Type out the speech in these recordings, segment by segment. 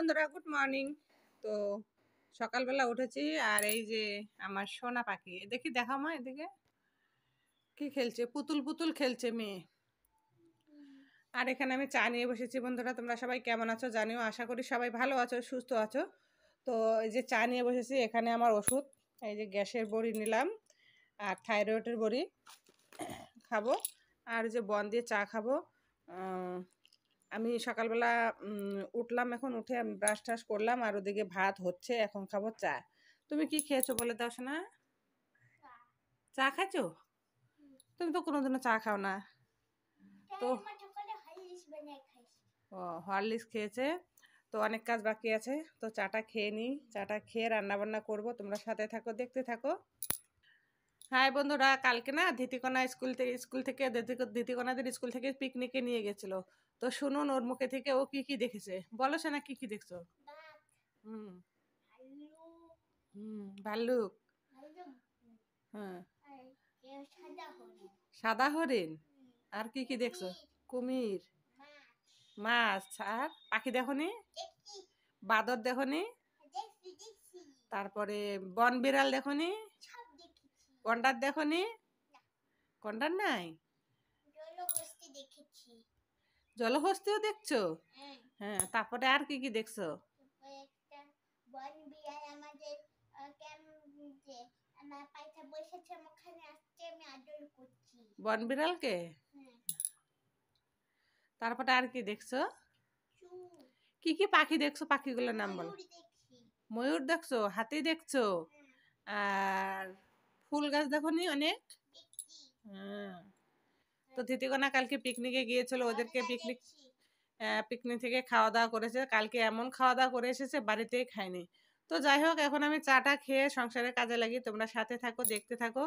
বন্ধুরা, good morning. তো সকালবেলা উঠেছি আর এই যে আমার সোনা পাখি, দেখি দেখা মা এদিকে কি খেলছে, পুতুল পুতুল খেলছে মেয়ে। আর এখানে আমি চা নিয়ে বসেছি। বন্ধুরা, তোমরা সবাই কেমন আছো জানিও, আশা করি সবাই ভালো আছো, সুস্থ আছো। তো এই যে চা নিয়ে বসেছি, এখানে আমার ওষুধ, এই যে গ্যাসের বড়ি নিলাম আর থাইরয়েডের বড়ি খাবো, আর যে বন দিয়ে চা খাবো। আমি সকালবেলা উঠলাম, এখন উঠে আমি ব্রাশ টাশ করলাম আর ওদিকে ভাত হচ্ছে, এখন খাবো চা। তুমি কি খেয়েছো বলে দাও শোনা? চা খাইছো? তুমি তো কোনোদিনও চা খাও না। তো ও, হরলিক্স খেয়েছে। তো অনেক কাজ বাকি আছে, তো চাটা খেয়ে নিই। চাটা খেয়ে রান্না বান্না করবো, তোমরা সাথে থাকো, দেখতে থাকো। হ্যাঁ বন্ধুরা, কালকে না ধিতিকণা স্কুল থেকে ধিতিকণাদের স্কুল থেকে পিকনিকে নিয়ে গেছিল। তো শুনুন ওর মুখে থেকে ও কি কি দেখেছে। বলো সে না, কি কি দেখছো? হুম হুম, ভাল্লুক। হ্যাঁ, সাদা হরিণ। আর কি কি দেখছো? কুমির, মাছ। আর পাখি দেখনি? বাদর দেখনি? তারপরে বন বিড়াল দেখনি? গন্ডার দেখনি? গন্ডার নাই? জলহস্তিও দেখছো? হ্যাঁ, তারপরে আর কি কি দেখছো? বন বিড়ালকে? তারপরে আর কি দেখছো? কি কি পাখি দেখছো? পাখিগুলোর নাম বলো। ময়ূর দেখছো, হাতি দেখছো, আর ফুল গাছ দেখনি অনেক? হ্যাঁ। তো ধিতিকণা কালকে পিকনিকে গিয়েছিল, ওদেরকে পিকনিক থেকে খাওয়া দাওয়া করেছে। কালকে এমন খাওয়া দাওয়া করে এসেছে, বাড়িতেই খায়নি। তো যাই হোক, এখন আমি চাটা খেয়ে সংসারের কাজে লাগি, তোমরা সাথে থাকো, দেখতে থাকো।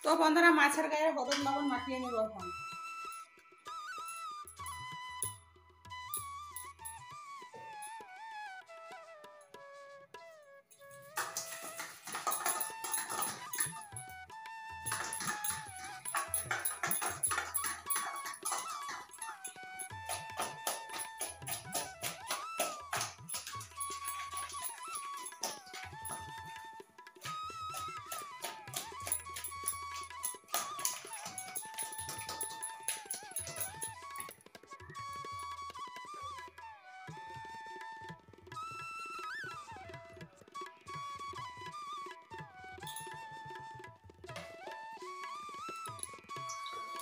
তো বন্ধুরা, মাছের গায়ে হলুদ লবণ মাখিয়ে নেব এখন।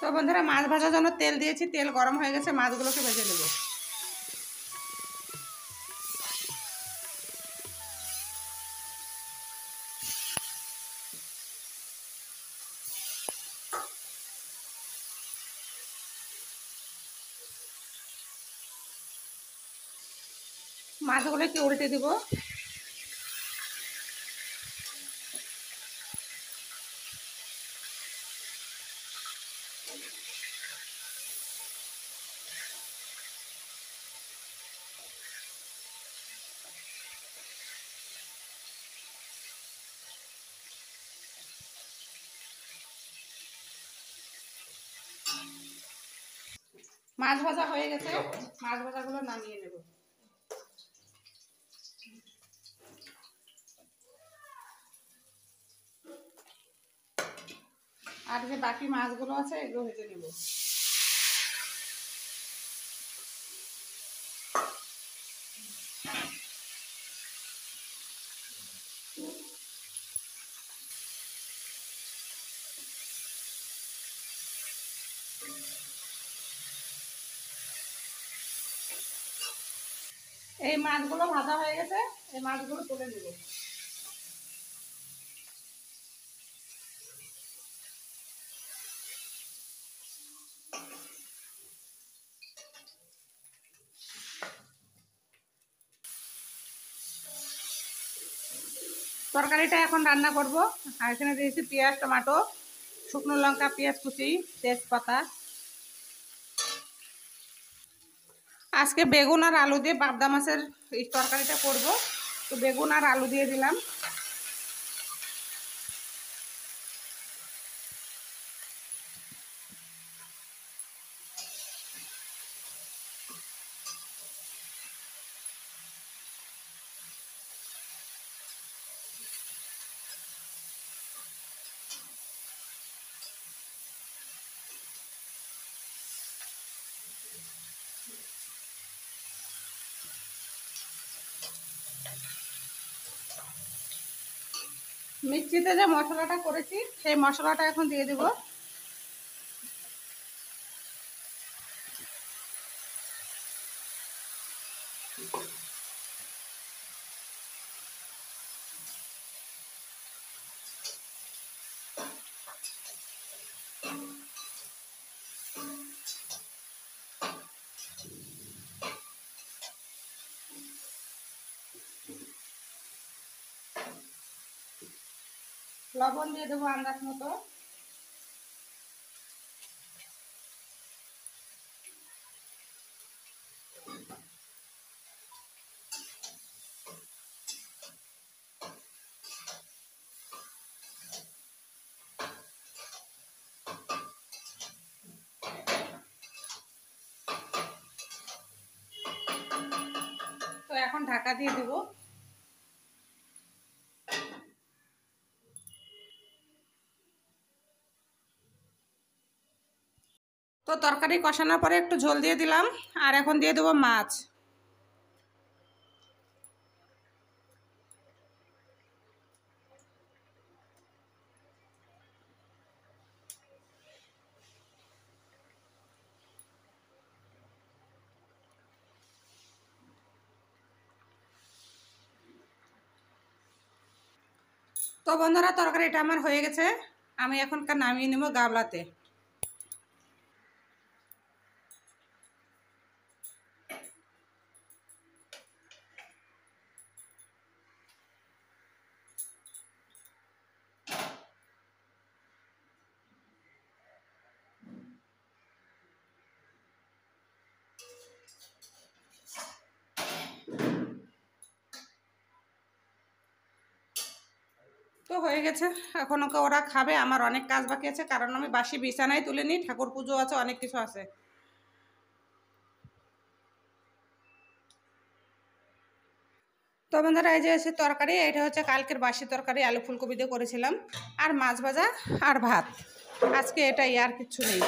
তো বন্ধুরা, মাছ ভাজার জন্য তেল দিয়েছি, তেল গরম হয়ে গেছে, মাছগুলোকে ভেজে নেব। মাছগুলো কি উল্টে দিব। মাছ ভাজা হয়ে গেছে, মাছ ভাজাগুলো নামিয়ে নেব। আর যে বাকি মাছগুলো আছে এগুলো ভেজে নেব। এই মাছগুলো ভাজা হয়ে গেছে, এই মাছগুলো তুলে নেব। তরকারিটা এখন রান্না করব। আর এখানে দিয়েছি পেঁয়াজ, টমেটো, শুকনো লঙ্কা, পেঁয়াজ কুচি, তেজপাতা। আজকে বেগুন আর আলু দিয়ে পাবদা মাছের এই তরকারিটা করব, তো বেগুন আর আলু দিয়ে দিলাম। মিক্সিতে যে মশলাটা করেছি সেই মশলাটা এখন দিয়ে দেব। লবণ দিয়ে দেবো আন্দাজ মতো। তো এখন ঢাকা দিয়ে দেব। তো তরকারি কষানোর পরে একটু ঝোল দিয়ে দিলাম, আর এখন দিয়ে দেবো মাছ। তো বন্ধুরা, তরকারিটা আমার হয়ে গেছে, আমি এখনকার নামিয়ে নেব গামলাতে। তো হয়ে গেছে, এখন ওকে ওরা খাবে। আমার অনেক কাজ বাকি আছে, কারণ আমি বাসি বিছানায় তুলে নিই, ঠাকুর পুজো আছে, অনেক কিছু আছে। তো বন্ধুরা, এই যে হচ্ছে তরকারি, এটা হচ্ছে কালকের বাসি তরকারি, আলু ফুলকপি দিয়ে করেছিলাম, আর মাছ ভাজা আর ভাত। আজকে এটাই, আর কিচ্ছু নেই।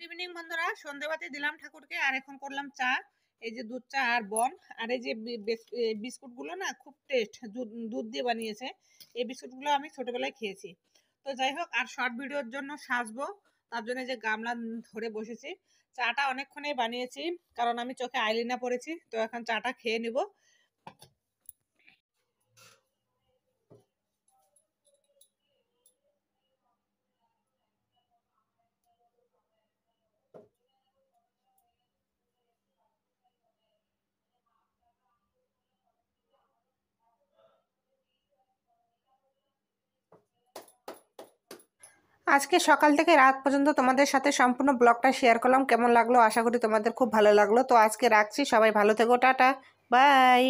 গুড ইভিনিং বন্ধুরা, সন্ধেবাতি দিলাম ঠাকুরকে আর এখন করলাম চা। এই যে দুধ চা আর বন, আর এই যে বিস্কুট গুলো না খুব টেস্ট, দুধ দিয়ে বানিয়েছে। এই বিস্কুট গুলো আমি ছোটবেলায় খেয়েছি। তো যাই হোক, আর শর্ট ভিডিওর জন্য সাজবো, তার জন্য যে গামলা ধরে বসেছি। চাটা অনেকক্ষণই বানিয়েছি, কারণ আমি চোখে আইলিনা পরেছি। তো এখন চাটা খেয়ে নিব। আজকে সকাল থেকে রাত পর্যন্ত তোমাদের সাথে সম্পূর্ণ ব্লগটা শেয়ার করলাম। কেমন লাগলো আশা করি তোমাদের খুব ভালো লাগলো। তো আজকে রাখছি, সবাই ভালো থেকো, টাটা, বাই।